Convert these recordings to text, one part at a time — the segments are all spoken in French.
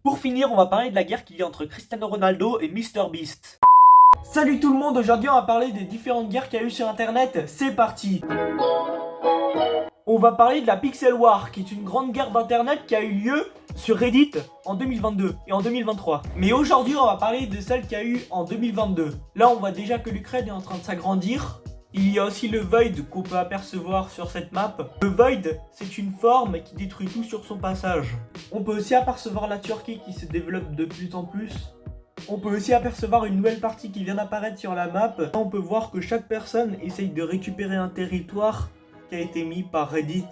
Pour finir, on va parler de la guerre qu'il y a entre Cristiano Ronaldo et MrBeast. Salut tout le monde, aujourd'hui on va parler des différentes guerres qu'il y a eu sur internet, c'est parti. On va parler de la Pixel War, qui est une grande guerre d'internet qui a eu lieu sur Reddit en 2022 et en 2023. Mais aujourd'hui on va parler de celle qui a eu en 2022. Là on voit déjà que l'Ukraine est en train de s'agrandir. Il y a aussi le Void qu'on peut apercevoir sur cette map. Le Void, c'est une forme qui détruit tout sur son passage. On peut aussi apercevoir la Turquie qui se développe de plus en plus. On peut aussi apercevoir une nouvelle partie qui vient d'apparaître sur la map. Là, on peut voir que chaque personne essaye de récupérer un territoire qui a été mis par Reddit.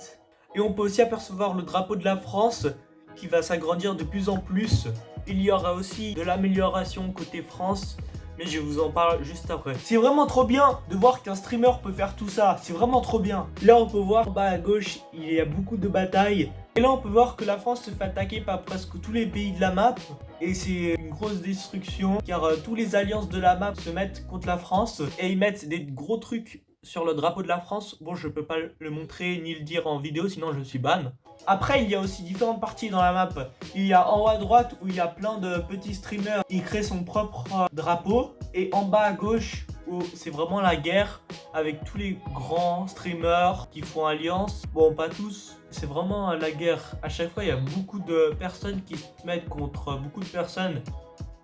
Et on peut aussi apercevoir le drapeau de la France qui va s'agrandir de plus en plus. Il y aura aussi de l'amélioration côté France, mais je vous en parle juste après. C'est vraiment trop bien de voir qu'un streamer peut faire tout ça, c'est vraiment trop bien. Là on peut voir en bas à gauche, il y a beaucoup de batailles. Et là on peut voir que la France se fait attaquer par presque tous les pays de la map. Et c'est une grosse destruction, car tous les alliances de la map se mettent contre la France. Et ils mettent des gros trucs sur le drapeau de la France. Bon, je peux pas le montrer ni le dire en vidéo, sinon je suis ban. Après, il y a aussi différentes parties dans la map. Il y a en haut à droite où il y a plein de petits streamers qui créent son propre drapeau. Et en bas à gauche où c'est vraiment la guerre avec tous les grands streamers qui font alliance. Bon, pas tous. C'est vraiment la guerre. À chaque fois, il y a beaucoup de personnes qui se mettent contre beaucoup de personnes.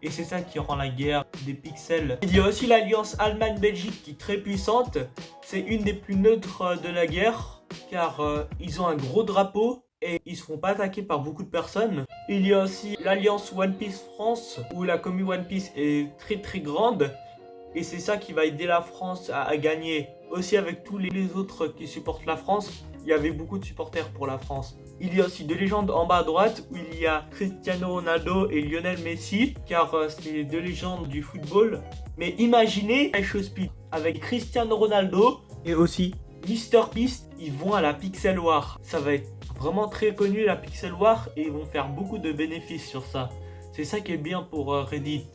Et c'est ça qui rend la guerre des pixels. Il y a aussi l'alliance Allemagne-Belgique qui est très puissante. C'est une des plus neutres de la guerre, car ils ont un gros drapeau et ils se font pas attaquer par beaucoup de personnes. Il y a aussi l'alliance One Piece France, où la commu One Piece est très grande. Et c'est ça qui va aider la France à gagner. Aussi avec tous les autres qui supportent la France, il y avait beaucoup de supporters pour la France. Il y a aussi deux légendes en bas à droite où il y a Cristiano Ronaldo et Lionel Messi, car c'est les deux légendes du football. Mais imaginez Ice Speed avec Cristiano Ronaldo et aussi MrBeast, ils vont à la Pixel War. Ça va être vraiment très connu la Pixel War et ils vont faire beaucoup de bénéfices sur ça. C'est ça qui est bien pour Reddit.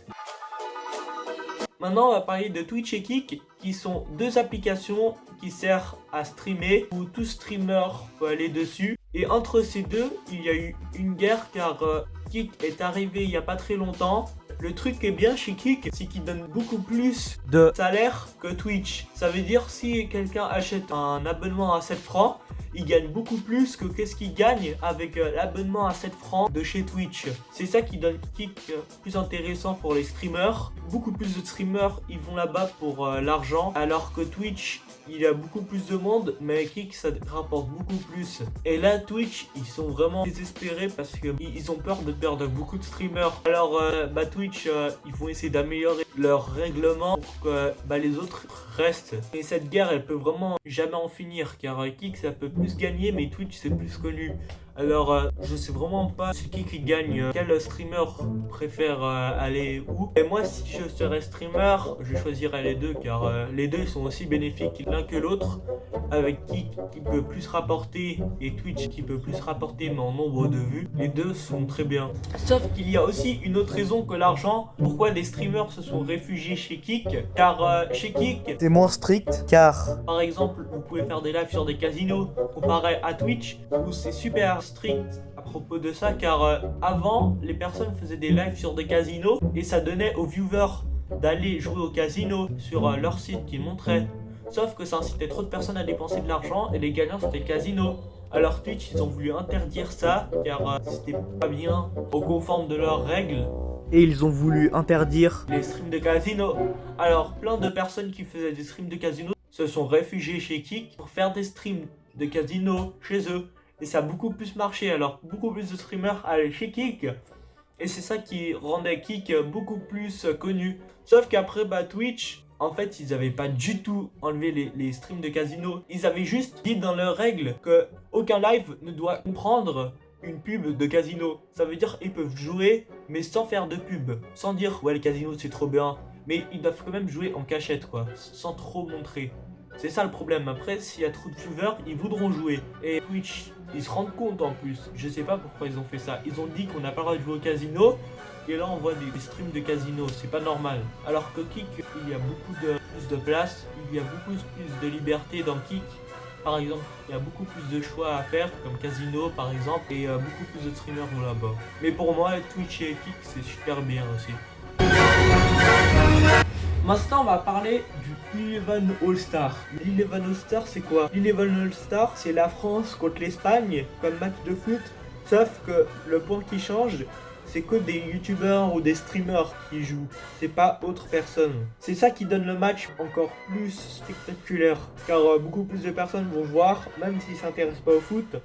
Maintenant, on va parler de Twitch et Kick, qui sont deux applications qui servent à streamer, où tout streamer peut aller dessus. Et entre ces deux, il y a eu une guerre, car Kick est arrivé il n'y a pas très longtemps. Le truc qui est bien chez Kick, c'est qu'il donne beaucoup plus de salaire que Twitch. Ça veut dire si quelqu'un achète un abonnement à 7 francs, il gagne beaucoup plus que qu'est-ce qu'il gagne avec l'abonnement à 7 francs de chez Twitch. C'est ça qui donne Kick plus intéressant pour les streamers. Beaucoup plus de streamers, ils vont là-bas pour l'argent, alors que Twitch, il y a beaucoup plus de monde, mais Kick, ça rapporte beaucoup plus. Et là, Twitch, ils sont vraiment désespérés parce qu'ils ont peur de perdre beaucoup de streamers. Alors, Twitch, ils vont essayer d'améliorer leur règlement pour que les autres restent. Et cette guerre, elle peut vraiment jamais en finir, car Kick, ça peut plus gagner, mais Twitch, c'est plus connu. Alors, je sais vraiment pas c'est qui gagne, quel streamer préfère aller où. Et moi, si je serais streamer, je choisirais les deux, car les deux sont aussi bénéfiques l'un que l'autre. Avec Kick qui peut plus rapporter et Twitch qui peut plus rapporter mais en nombre de vues, les deux sont très bien. Sauf qu'il y a aussi une autre raison que l'argent, pourquoi les streamers se sont réfugiés chez Kick, car chez Kick, c'est moins strict, car par exemple, vous pouvez faire des lives sur des casinos comparé à Twitch où c'est super strict à propos de ça, car avant les personnes faisaient des lives sur des casinos et ça donnait aux viewers d'aller jouer au casino sur leur site qu'ils montraient. Sauf que ça incitait trop de personnes à dépenser de l'argent et les gagnants c'était le casino. Alors Twitch, ils ont voulu interdire ça car c'était pas bien au conforme de leurs règles. et ils ont voulu interdire Les streams de casino. Alors plein de personnes qui faisaient des streams de casino se sont réfugiées chez Kick pour faire des streams de casino chez eux. Et ça a beaucoup plus marché, alors beaucoup plus de streamers allaient chez Kick. Et c'est ça qui rendait Kick beaucoup plus connu. Sauf qu'après Twitch, en fait, ils n'avaient pas du tout enlevé les streams de casino. Ils avaient juste dit dans leurs règles que aucun live ne doit comprendre une pub de casino. Ça veut dire qu'ils peuvent jouer, mais sans faire de pub. Sans dire, ouais, le casino c'est trop bien. Mais ils doivent quand même jouer en cachette, quoi. Sans trop montrer. C'est ça le problème. Après, s'il y a trop de viewers, ils voudront jouer. Et Twitch, ils se rendent compte en plus. Je sais pas pourquoi ils ont fait ça. Ils ont dit qu'on n'a pas le droit de jouer au casino. Et là, on voit des streams de casino. C'est pas normal. Alors que Kick, il y a beaucoup plus de place. Il y a beaucoup plus de liberté dans Kick. Par exemple, il y a beaucoup plus de choix à faire, comme Casino par exemple, et beaucoup plus de streamers vont là-bas. Mais pour moi, Twitch et Kick, c'est super bien aussi. Maintenant, on va parler du Eleven All-Star. L'Eleven All-Star, c'est quoi? L'Eleven All-Star, c'est la France contre l'Espagne, comme match de foot. Sauf que le point qui change, c'est que des youtubeurs ou des streamers qui jouent. C'est pas autre personne. C'est ça qui donne le match encore plus spectaculaire. Car beaucoup plus de personnes vont voir, même s'ils s'intéressent pas au foot.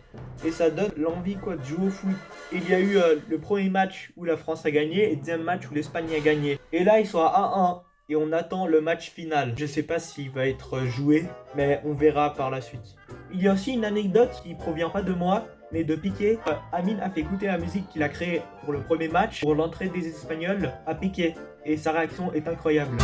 Et ça donne l'envie de jouer au foot. Il y a eu le premier match où la France a gagné et le deuxième match où l'Espagne a gagné. Et là, ils sont à 1-1. Et on attend le match final. Je sais pas s'il va être joué, mais on verra par la suite. Il y a aussi une anecdote qui provient pas de moi, mais de Piqué. Amine a fait écouter la musique qu'il a créée pour le premier match, pour l'entrée des Espagnols, à Piqué. Et sa réaction est incroyable.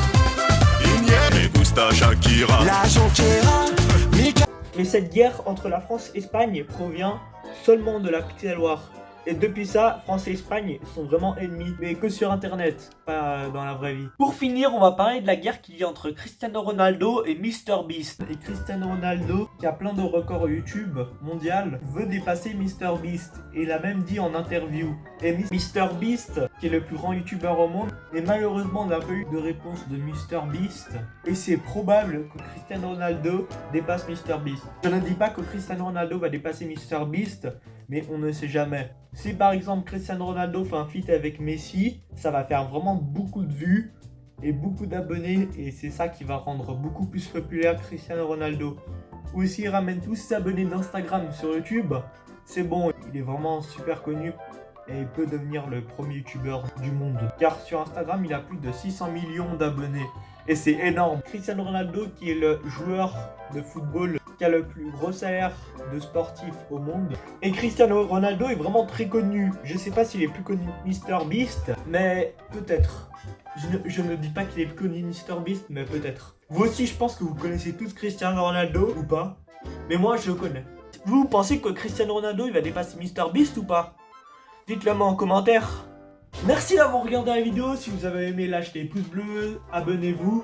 Et cette guerre entre la France et l'Espagne provient seulement de la Pixel War. Et depuis ça, France et Espagne sont vraiment ennemis, mais que sur internet, pas dans la vraie vie. Pour finir, on va parler de la guerre qu'il y a entre Cristiano Ronaldo et MrBeast. Et Cristiano Ronaldo, qui a plein de records YouTube mondial, veut dépasser MrBeast. Et il a même dit en interview. Et MrBeast, qui est le plus grand YouTuber au monde, et malheureusement on n'a pas eu de réponse de MrBeast. Et c'est probable que Cristiano Ronaldo dépasse MrBeast. Je ne dis pas que Cristiano Ronaldo va dépasser MrBeast, mais on ne sait jamais. Si par exemple Cristiano Ronaldo fait un feat avec Messi, ça va faire vraiment beaucoup de vues et beaucoup d'abonnés, et c'est ça qui va rendre beaucoup plus populaire Cristiano Ronaldo. Ou s'il ramène tous ses abonnés d'Instagram sur YouTube, c'est bon, il est vraiment super connu et il peut devenir le premier youtubeur du monde. Car sur Instagram, il a plus de 600 millions d'abonnés. Et c'est énorme. Cristiano Ronaldo, qui est le joueur de football qui a le plus gros salaire de sportif au monde. Et Cristiano Ronaldo est vraiment très connu. Je sais pas s'il est plus connu que MrBeast, mais peut-être. Je ne dis pas qu'il est plus connu que MrBeast, mais peut-être. Vous aussi, je pense que vous connaissez tous Cristiano Ronaldo, ou pas. Mais moi, je le connais. Vous pensez que Cristiano Ronaldo, il va dépasser MrBeast ou pas? Dites-le moi en commentaire. Merci d'avoir regardé la vidéo. Si vous avez aimé, lâchez les pouces bleus, abonnez-vous.